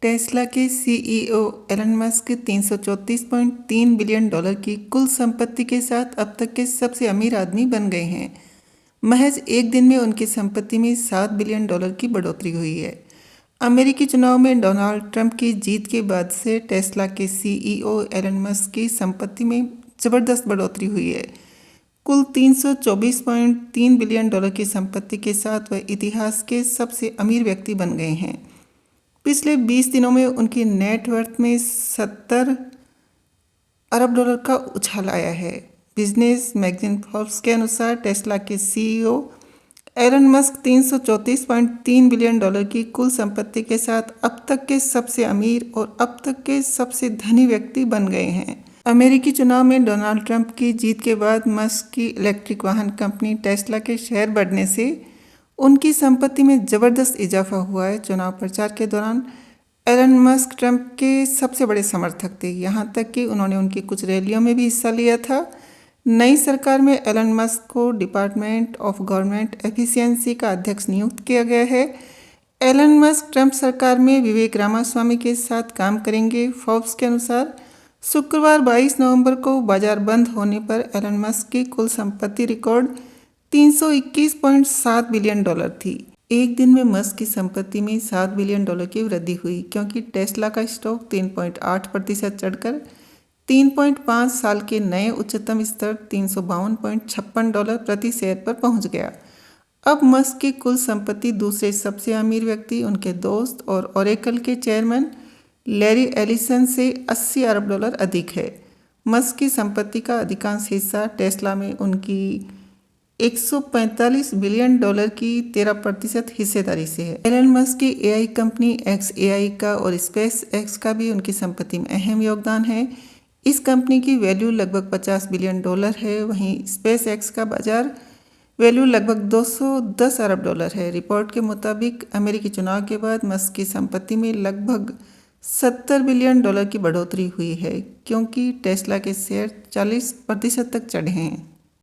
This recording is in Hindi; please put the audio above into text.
टेस्ला के CEO Elon Musk 334.3 billion dollar की कुल संपत्ति के साथ अब तक के सबसे अमीर आदमी बन गए हैं। महज एक दिन में उनकी संपत्ति में 7 बिलियन डॉलर की बढ़ोतरी हुई है। अमेरिकी चुनाव में डोनाल्ड ट्रंप की जीत के बाद से टेस्ला के सीईओ एलन मस्क की संपत्ति में ज़बरदस्त बढ़ोतरी हुई है। कुल 324.3 बिलियन डॉलर की संपत्ति के साथ वह इतिहास के सबसे अमीर व्यक्ति बन गए हैं। पिछले 20 दिनों में उनकी नेटवर्थ में 70 अरब डॉलर का उछाल आया है। बिजनेस मैगजीन फोर्ब्स के अनुसार टेस्ला के CEO Elon Musk 334.3 billion dollar की कुल संपत्ति के साथ अब तक के सबसे अमीर और अब तक के सबसे धनी व्यक्ति बन गए हैं। अमेरिकी चुनाव में डोनाल्ड ट्रंप की जीत के बाद मस्क की इलेक्ट्रिक वाहन कंपनी टेस्ला के शेयर बढ़ने से उनकी संपत्ति में ज़बरदस्त इजाफा हुआ है। चुनाव प्रचार के दौरान एलन मस्क ट्रंप के सबसे बड़े समर्थक थे, यहाँ तक कि उन्होंने उनकी कुछ रैलियों में भी हिस्सा लिया था। नई सरकार में एलन मस्क को डिपार्टमेंट ऑफ गवर्नमेंट एफिशिएंसी का अध्यक्ष नियुक्त किया गया है। एलन मस्क ट्रंप सरकार में विवेक रामास्वामी के साथ काम करेंगे। फोर्ब्स के अनुसार शुक्रवार 22 नवंबर को बाजार बंद होने पर एलन मस्क की कुल संपत्ति रिकॉर्ड 321.7 बिलियन डॉलर थी। एक दिन में मस्क की संपत्ति में 7 बिलियन डॉलर की वृद्धि हुई, क्योंकि टेस्ला का स्टॉक 3.8% चढ़कर 3.5 साल के नए उच्चतम स्तर 352.56 डॉलर प्रति शेयर पर पहुंच गया। अब मस्क की कुल संपत्ति दूसरे सबसे अमीर व्यक्ति, उनके दोस्त और ओरेकल के चेयरमैन लैरी एलिसन से 80 अरब डॉलर अधिक है। मस्क की संपत्ति का अधिकांश हिस्सा टेस्ला में उनकी 145 बिलियन डॉलर की 13% हिस्सेदारी से है। एलन मस्क की एआई कंपनी XAI का और स्पेस एक्स का भी उनकी संपत्ति में अहम योगदान है। इस कंपनी की वैल्यू लगभग 50 बिलियन डॉलर है, वहीं स्पेस एक्स का बाजार वैल्यू लगभग 210 अरब डॉलर है। रिपोर्ट के मुताबिक अमेरिकी चुनाव के बाद मस्क की संपत्ति में लगभग 70 बिलियन डॉलर की बढ़ोतरी हुई है, क्योंकि टेस्ला के शेयर 40% तक चढ़े हैं।